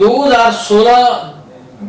2016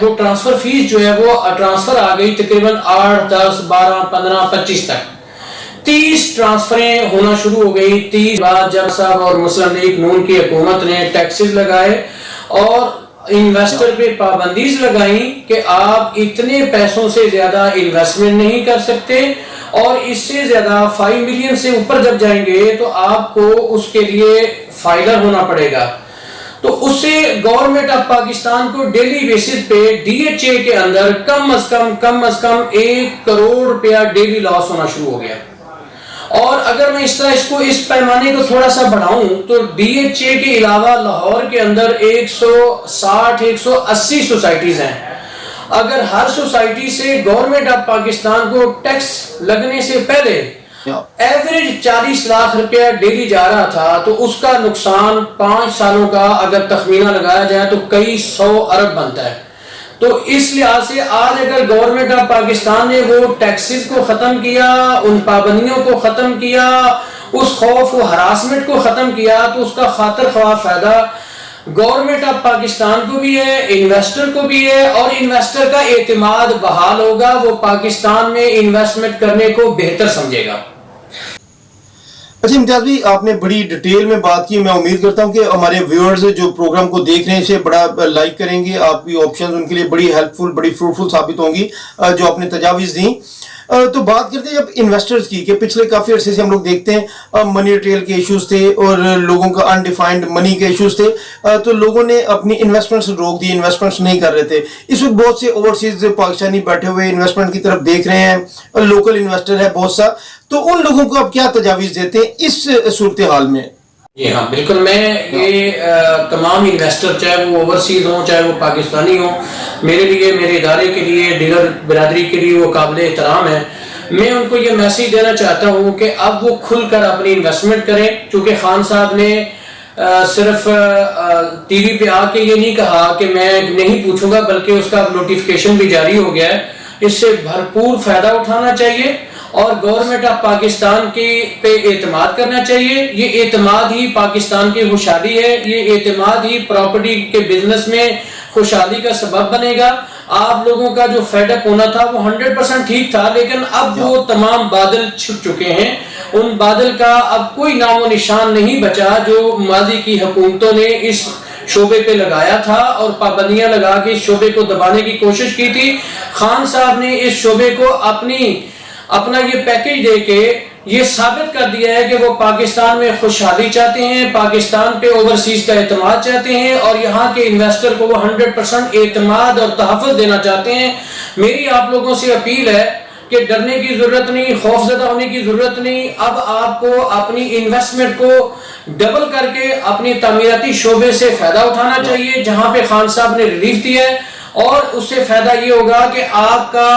وہ transfer face جو ہے وہ ٹرانسفر آ گئی تقریباً 8 10 12 15 25 تک 30 ٹرانسفریں ہونا شروع ہو گئی. 30 بعد جب صاحب اور مسلم لیگ نون کی حکومت نے ٹیکسز لگائے اور انویسٹر پہ پابندیز لگائیں کہ آپ اتنے پیسوں سے زیادہ انویسٹمنٹ نہیں کر سکتے اور اس سے زیادہ 5 ملین سے اوپر جب جائیں گے تو آپ کو اس کے لیے فائلر ہونا پڑے گا. تو اس سے گورنمنٹ آف پاکستان کو ڈیلی بیسس پہ ڈی ایچ اے کے اندر کم از کم 1 کروڑ روپیہ ڈیلی لاس ہونا شروع ہو گیا. اور اگر میں اس طرح اس پیمانے کو تھوڑا سا بڑھاؤں تو ڈی ایچ اے کے علاوہ لاہور کے اندر 160 180 سوسائٹیز ہیں. اگر ہر سوسائٹی سے گورنمنٹ آف پاکستان کو ٹیکس لگنے سے پہلے ایوریج 40 لاکھ روپیہ ڈیلی جا رہا تھا تو اس کا نقصان 5 سالوں کا اگر تخمینہ لگایا جائے تو کئی 100 ارب بنتا ہے. تو اس لحاظ سے آج اگر گورنمنٹ آف پاکستان نے وہ ٹیکسز کو ختم کیا, ان پابندیوں کو ختم کیا, اس خوف و ہراسمنٹ کو ختم کیا تو اس کا خاطر خواہ فائدہ گورنمنٹ آف پاکستان کو بھی ہے, انویسٹر کو بھی ہے اور انویسٹر کا اعتماد بحال ہوگا, وہ پاکستان میں انویسٹمنٹ کرنے کو بہتر سمجھے گا. اچھا امتیاز بھائی, آپ نے بڑی ڈیٹیل میں بات کی. میں امید کرتا ہوں کہ ہمارے ویورز جو پروگرام کو دیکھ رہے ہیں اسے بڑا لائک کریں گے. آپ کی آپشنز ان کے لیے بڑی ہیلپ فل, بڑی فروٹفل ثابت ہوں گی جو آپ نے تجاویز دیں. تو بات کرتے ہیں اب انویسٹرز کی کہ پچھلے کافی عرصے سے ہم لوگ دیکھتے ہیں منی ریٹیل کے ایشوز تھے اور لوگوں کا انڈیفائنڈ منی کے ایشوز تھے, تو لوگوں نے اپنی انویسٹمنٹس روک دی, انویسٹمنٹس نہیں کر رہے تھے. اس وقت بہت سے اوورسیز پاکستانی بیٹھے ہوئے انویسٹمنٹ کی طرف دیکھ رہے ہیں, لوکل انویسٹر ہے بہت سا, تو ان لوگوں کو آپ کیا تجاویز دیتے ہیں اس صورتحال میں؟ جی ہاں بالکل, میں یہ تمام انویسٹر چاہے وہ اوورسیز ہوں چاہے وہ پاکستانی ہوں, میرے لیے, میرے ادارے کے لیے, ڈیلر برادری کے لیے وہ قابل احترام ہے. میں ان کو یہ میسیج دینا چاہتا ہوں کہ اب وہ کھل کر اپنی انویسٹمنٹ کریں, چونکہ خان صاحب نے صرف ٹی وی پہ آ کے یہ نہیں کہا کہ میں نہیں پوچھوں گا, بلکہ اس کا نوٹیفیکیشن بھی جاری ہو گیا ہے. اس سے بھرپور فائدہ اٹھانا چاہیے اور گورنمنٹ آف پاکستان کی پہ اعتماد کرنا چاہیے. یہ اعتماد ہی پاکستان کی خوشحالی ہے, یہ اعتماد ہی پراپرٹی کے بزنس میں خوشحالی کا سبب بنے گا. آپ لوگوں کا جو فیڈ اپ ہونا تھا وہ 100% ٹھیک تھا, لیکن اب وہ تمام بادل چھپ چکے ہیں. ان بادل کا اب کوئی نام و نشان نہیں بچا جو ماضی کی حکومتوں نے اس شعبے پہ لگایا تھا اور پابندیاں لگا کے اس شعبے کو دبانے کی کوشش کی تھی. خان صاحب نے اس شعبے کو اپنا یہ پیکج دے کے یہ ثابت کر دیا ہے کہ وہ پاکستان میں خوشحالی چاہتے ہیں, پاکستان پہ اوورسیز کا اعتماد چاہتے ہیں اور یہاں کے انویسٹر کو وہ 100% اعتماد اور تحفظ دینا چاہتے ہیں. میری آپ لوگوں سے اپیل ہے کہ ڈرنے کی ضرورت نہیں, خوفزدہ ہونے کی ضرورت نہیں. اب آپ کو اپنی انویسٹمنٹ کو ڈبل کر کے اپنی تعمیراتی شعبے سے فائدہ اٹھانا چاہیے جہاں پہ خان صاحب نے ریلیف دیا ہے, اور اس سے فائدہ یہ ہوگا کہ آپ کا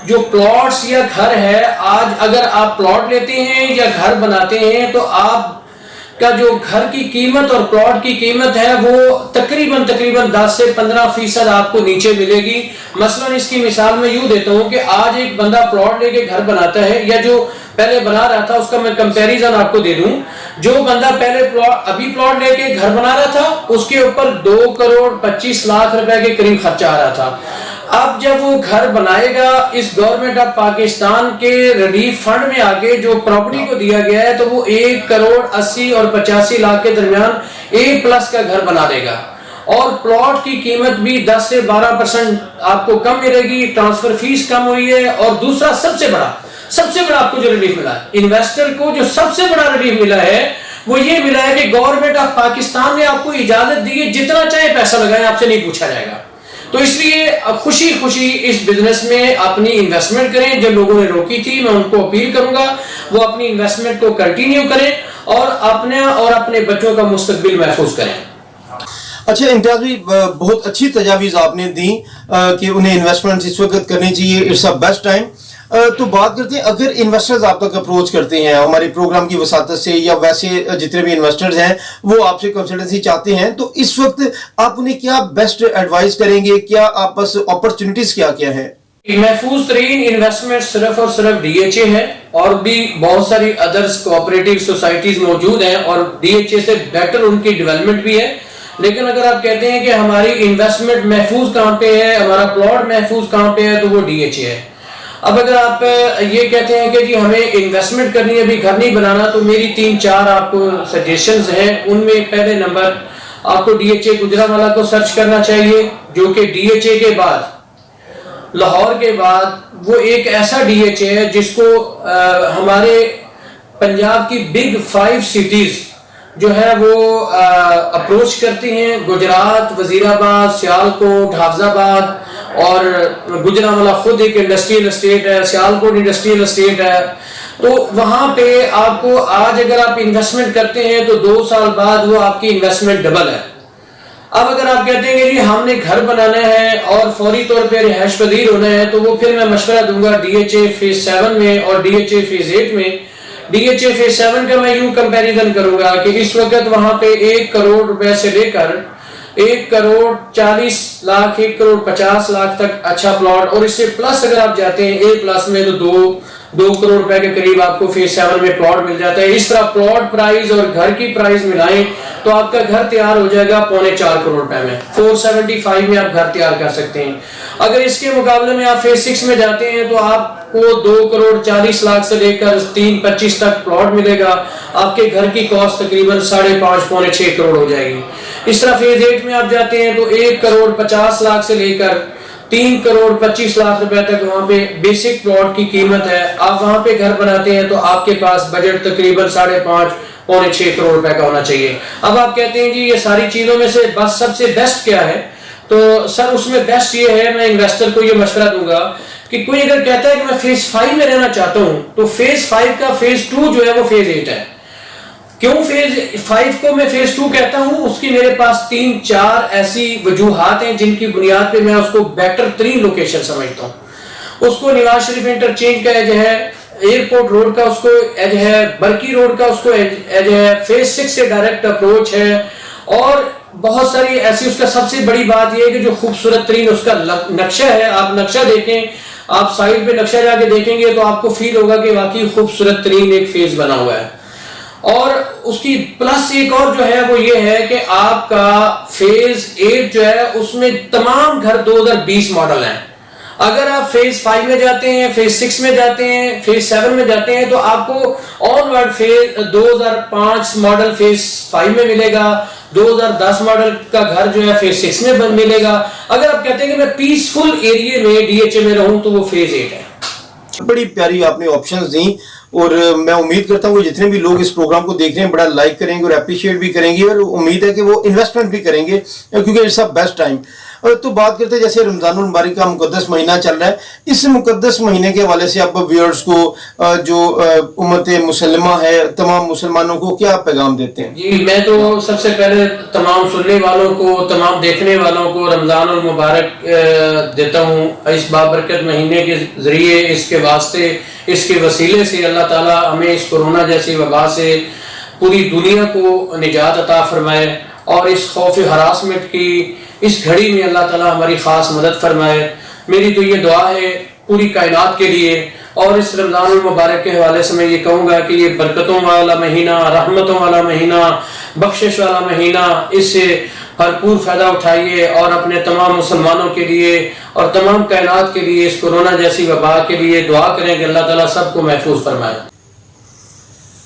جو پلاٹس یا گھر ہے, آج اگر آپ پلاٹ لیتے ہیں یا گھر بناتے ہیں تو آپ کا جو گھر کی قیمت اور پلاٹ کی قیمت ہے وہ تقریباً 10 سے 15% آپ کو نیچے ملے گی. مثلا اس کی مثال میں یوں دیتا ہوں کہ آج ایک بندہ پلاٹ لے کے گھر بناتا ہے, یا جو پہلے بنا رہا تھا اس کا میں کمپیریزن آپ کو دے دوں, جو بندہ پہلے ابھی پلاٹ لے کے گھر بنا رہا تھا اس کے اوپر 2 کروڑ 25 لاکھ روپے کے قریب خرچہ آ رہا تھا. اب جب وہ گھر بنائے گا اس گورنمنٹ آف پاکستان کے ریلیف فنڈ میں آگے جو پراپرٹی کو دیا گیا ہے تو وہ 1 کروڑ 80 اور 85 لاکھ کے درمیان A+ کا گھر بنا دے گا, اور پلاٹ کی قیمت بھی 10 سے 12% آپ کو کم ملے گی, ٹرانسفر فیس کم ہوئی ہے. اور دوسرا سب سے بڑا آپ کو جو ریلیف ملا ہے, انویسٹر کو جو سب سے بڑا ریلیف ملا ہے وہ یہ ملا ہے کہ گورنمنٹ آف پاکستان نے آپ کو اجازت دی ہے جتنا چاہے پیسہ لگائیں, آپ سے نہیں پوچھا جائے گا. تو اس لیے خوشی اس بزنس میں اپنی انویسٹمنٹ کریں. جو لوگوں نے روکی تھی میں ان کو اپیل کروں گا وہ اپنی انویسٹمنٹ کو کنٹینیو کریں اور اپنے بچوں کا مستقبل محفوظ کریں. اچھا امتیاز بھی بہت اچھی تجاویز آپ نے دی کہ انہیں انویسٹمنٹ اس وقت کرنی چاہیے, اٹس اے بیسٹ ٹائم. تو بات کرتے ہیں اگر انویسٹرز آپ تک اپروچ کرتے ہیں ہمارے پروگرام کی وساطت سے, یا ویسے جتنے بھی انویسٹرز ہیں وہ آپ سے کنسلٹنسی چاہتے ہیں, تو اس وقت آپ انہیں کیا بیسٹ ایڈوائز کریں گے, کیا آپ پاس اپرچونٹیز کیا ہے؟ محفوظ ترین انویسٹمنٹ صرف اور صرف ڈی ایچ اے ہے, اور بھی بہت ساری ادرس کوآپریٹو سوسائٹیز موجود ہیں اور ڈی ایچ اے سے بیٹر ان کی ڈیولپمنٹ بھی ہے. لیکن اگر آپ کہتے ہیں کہ ہماری انویسٹمنٹ محفوظ کہاں پہ ہے, ہمارا پلاٹ محفوظ کہاں پہ ہے, تو وہ ڈی ایچ اے ہے. اب اگر آپ یہ کہتے ہیں کہ جی ہمیں انویسٹمنٹ کرنی ہے, ابھی گھر نہیں بنانا, تو میری 3-4 آپ کو سجیشنز ہیں. ان میں پہلے نمبر آپ کو ڈی ایچ اے گجرانوالہ کو سرچ کرنا چاہیے, جو کہ ڈی ایچ اے کے بعد, لاہور کے بعد وہ ایک ایسا ڈی ایچ اے ہے جس کو ہمارے پنجاب کی بگ 5 سٹیز جو ہے وہ اپروچ کرتی ہیں. گجرات, وزیر آباد, سیالکوٹ, حافظ آباد, اور گجرانوالہ خود ایک انڈسٹریل اسٹیٹ ہے, سیالکوٹ انڈسٹریل اسٹیٹ ہے. تو وہاں پہ آپ کو آج اگر آپ انویسٹمنٹ کرتے ہیں تو 2 سال بعد وہ آپ کی انویسٹمنٹ ڈبل ہے. اب اگر آپ کہتے ہیں کہ جی ہم نے گھر بنانا ہے اور فوری طور پہ رہائش پذیر ہونا ہے, تو وہ پھر میں مشورہ دوں گا ڈی ایچ اے فیز 7 میں اور ڈی ایچ اے فیز 8 میں. ڈی ایچ اے فیز 7 کا میں یوں کمپیریزن کروں گا کہ اس وقت وہاں پہ 1 کروڑ روپے سے لے کر 1 کروڑ 40 لاکھ 1 کروڑ 50 لاکھ تک اچھا پلاٹ, اور اس سے پلس اگر آپ جاتے ہیں اے پلس میں تو 2 کروڑ روپے کے قریب آپ کو فیز 7 میں پلاٹ مل جاتا ہے. اس طرح پلاٹ پرائز اور گھر کی پرائز ملائیں تو آپ کا گھر تیار ہو جائے گا 3.25 کروڑ روپے میں. 475 میں آپ گھر تیار کر سکتے ہیں. اگر اس کے مقابلے میں آپ فیز 6 میں جاتے ہیں تو آپ کو 2 کروڑ 40 لاکھ سے لے کر 3.25 تک پلاٹ ملے گا. آپ کے گھر کی کاسٹ تقریباً 5.5-6 کروڑ ہو جائے گی. اس طرح فیز 8 میں آپ جاتے ہیں تو 1 کروڑ 50 لاکھ سے لے کر 3 کروڑ 25 لاکھ روپے تک وہاں پہ بیسک پلاٹ کی قیمت ہے. آپ وہاں پہ گھر بناتے ہیں تو آپ کے پاس بجٹ تقریباً 5.5-6 کروڑ روپے کا ہونا چاہیے. اب آپ کہتے ہیں جی یہ ساری چیزوں میں سے بس سب سے بیسٹ کیا ہے, تو سر اس میں بیسٹ یہ ہے, میں انویسٹر کو یہ مشورہ دوں گا کہ کوئی اگر کہتا ہے کہ میں فیز 5 میں رہنا چاہتا ہوں, تو فیز 5 کا فیز 2 جو ہے وہ فیز 8 ہے. کیوں فیز 5 کو میں فیز 2 کہتا ہوں, اس کی میرے پاس 3-4 ایسی وجوہات ہیں جن کی بنیاد پہ میں اس کو بیٹر ترین لوکیشن سمجھتا ہوں. اس کو نواز شریف انٹرچینج کا ایج ہے, ایئرپورٹ روڈ کا اس کو ایج ہے, برکی روڈ کا اس کو ایج ہے, فیز 6 سے ڈائریکٹ اپروچ ہے, اور بہت ساری ایسی. اس کا سب سے بڑی بات یہ ہے کہ جو خوبصورت ترین اس کا نقشہ ہے, آپ نقشہ دیکھیں, آپ سائٹ پہ نقشہ جا کے دیکھیں گے تو آپ کو فیل ہوگا کہ واقعی خوبصورت ترین ایک فیز بنا ہوا ہے. اور اس کی پلس ایک اور جو ہے وہ یہ ہے کہ آپ کا فیز 8 جو ہے اس میں تمام گھر 2020 ماڈل ہیں. اگر آپ فیز 5 میں جاتے ہیں, فیز 6 میں جاتے ہیں, فیز 7 میں جاتے ہیں, تو آپ کو آن ورڈ فیز 2005 ماڈل فیز 5 میں ملے گا, 2010 ماڈل کا گھر جو ہے فیز 6 میں ملے گا. اگر آپ کہتے ہیں کہ میں پیسفل ایریے میں ڈی ایچ اے میں رہوں تو وہ فیز 8 ہے. بڑی پیاری آپ نے آپشنز دیں, اور میں امید کرتا ہوں کہ جتنے بھی لوگ اس پروگرام کو دیکھ رہے ہیں بڑا لائک کریں گے اور اپریشیٹ بھی کریں گے, اور امید ہے کہ وہ انویسٹمنٹ بھی کریں گے کیونکہ اٹس اے بیسٹ ٹائم. تو بات کرتے ہیں جیسے رمضان المبارک کا مقدس مہینہ چل رہا ہے, اس مقدس مہینے کے حوالے سے آپ ویورز کو, جو امت مسلمہ ہے, تمام مسلمانوں کو کیا پیغام دیتے ہیں؟ جی میں تو سب سے پہلے تمام سننے والوں کو, تمام دیکھنے والوں کو رمضان المبارک دیتا ہوں. اس بابرکت مہینے کے ذریعے, اس کے واسطے, اس کے وسیلے سے اللہ تعالیٰ ہمیں اس کورونا جیسی وبا سے پوری دنیا کو نجات عطا فرمائے, اور اس خوف ہراسمنٹ کی اس گھڑی میں اللہ تعالیٰ ہماری خاص مدد فرمائے. میری تو یہ دعا ہے پوری کائنات کے لیے. اور اس رمضان المبارک کے حوالے سے میں یہ کہوں گا کہ یہ برکتوں والا مہینہ, رحمتوں والا مہینہ, بخشش والا مہینہ, اس سے بھرپور فائدہ اٹھائیے, اور اپنے تمام مسلمانوں کے لیے اور تمام کائنات کے لیے, اس کورونا جیسی وبا کے لیے دعا کریں کہ اللہ تعالیٰ سب کو محفوظ فرمائے.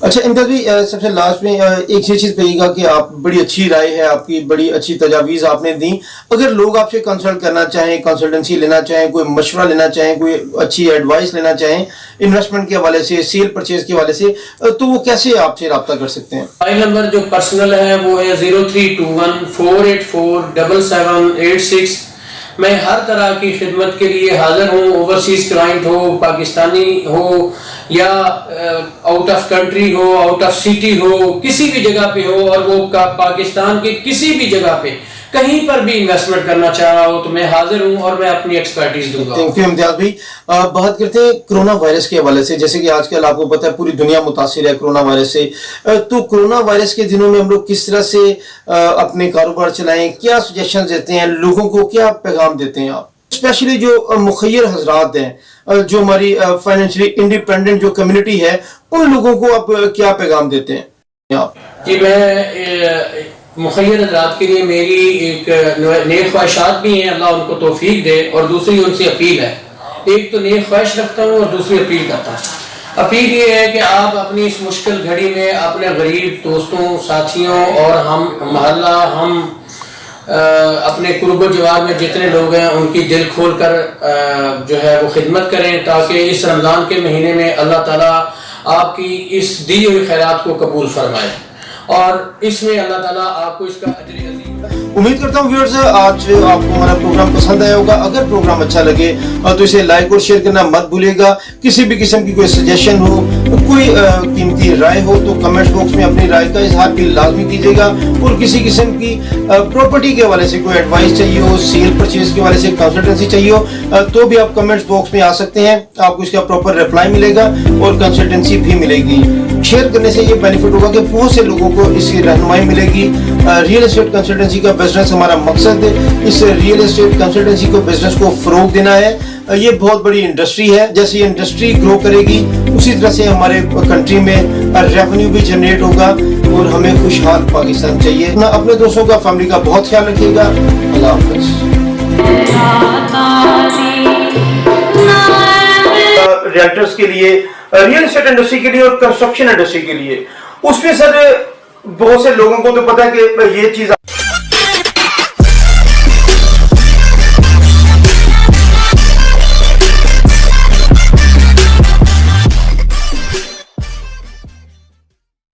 اچھا امتیاز بھی سب سے لاسٹ میں ایک چیز کہیے گا کہ آپ بڑی اچھی رائے ہے آپ کی, بڑی اچھی تجاویز آپ نے دیں. اگر لوگ آپ سے کنسلٹ کرنا چاہیں, کنسلٹنسی لینا چاہیں, کوئی مشورہ لینا چاہیں, کوئی اچھی ایڈوائس لینا چاہیں انویسٹمنٹ کے حوالے سے, سیل پرچیز کے حوالے سے, تو وہ کیسے آپ سے رابطہ کر سکتے ہیں؟ موبائل نمبر جو پرسنل ہے وہ ہے 0321-484-7786. میں ہر طرح کی خدمت کے لیے حاضر ہوں. اوورسیز کلائنٹ ہو, پاکستانی ہو, یا آؤٹ آف کنٹری ہو, آؤٹ آف سٹی ہو, کسی بھی جگہ پہ ہو, اور وہ پاکستان کے کسی بھی جگہ پہ کہیں پر بھی انویسٹمنٹ کرنا چاہ رہا ہو تو میں حاضر ہوں, اور میں اپنی ایکسپرٹیز دوں گا. تھینک یو امتیاز بھائی. بات کرتے ہیں کرونا وائرس کے حوالے سے. جیسے کہ آج کل آپ کو پتہ ہے پوری دنیا متاثر ہے کرونا وائرس سے, تو کرونا وائرس کے دنوں میں ہم لوگ کس طرح سے اپنے کاروبار چلائیں, کیا سجیشن دیتے ہیں لوگوں کو, کیا پیغام دیتے ہیں آپ, اسپیشلی جو مخیر حضرات ہیں, جو ہماری فائنینشلی انڈیپینڈنٹ جو کمیونٹی ہے, ان لوگوں کو آپ کیا پیغام دیتے ہیں آپ؟ جی میں مخیر حضرات کے لیے میری ایک نیک خواہشات بھی ہیں، اللہ ان کو توفیق دے، اور دوسری ان سے اپیل ہے. ایک تو نیک خواہش رکھتا ہوں اور دوسری اپیل کرتا ہوں. اپیل یہ ہے کہ آپ اپنی اس مشکل گھڑی میں اپنے غریب دوستوں، ساتھیوں اور ہم محلہ، ہم اپنے قرب و جوار میں جتنے لوگ ہیں ان کی دل کھول کر جو ہے وہ خدمت کریں، تاکہ اس رمضان کے مہینے میں اللہ تعالیٰ آپ کی اس دی ہوئی خیرات کو قبول فرمائے، اور اس میں اللہ تعالیٰ آپ کو اس کا اجر عظیم. امید کرتا ہوں ویورز آج آپ کو ہمارا پروگرام پسند آیا ہوگا. اگر پروگرام اچھا لگے تو اسے لائک اور شیئر کرنا مت بھولیے گا. کسی بھی قسم کی کوئی سجیشن ہو، کوئی قیمتی رائے ہو تو کمنٹ باکس میں اپنی رائے کا اظہار بھی لازمی کیجیے گا. اور کسی قسم کی پراپرٹی کے حوالے سے کوئی ایڈوائس چاہیے ہو، سیل پرچیز کے حوالے سے کنسلٹنسی چاہیے ہو تو بھی آپ کمنٹ باکس میں آ سکتے ہیں. آپ کو اس کا پراپر رپلائی ملے گا اور کنسلٹنسی بھی ملے گی. شیئر کرنے سے یہ بینیفٹ ہوگا کہ بہت سے لوگوں کو اس کی رہنمائی ملے گی. ریئل اسٹیٹ کنسلٹنسی کا بزنس ہمارا مقصد ہے. اس ریئل اسٹیٹ کنسلٹنسی کو بزنس کو فروغ دینا ہے. یہ بہت بڑی انڈسٹری ہے. جیسے یہ انڈسٹری گرو کرے گی اسی طرح سے ہمارے کنٹری میں ریونیو بھی جنریٹ ہوگا اور ہمیں خوشحال پاکستان چاہیے. اپنے دوستوں کا، فیملی کا بہت خیال رکھیے گا. اللہ حافظ. ریئلٹرز کے لیے، ریئل اسٹیٹ انڈسٹری کے لیے اور کنسٹرکشن انڈسٹری کے لیے اس میں سر بہت سے لوگوں کو تو پتا ہے کہ یہ چیز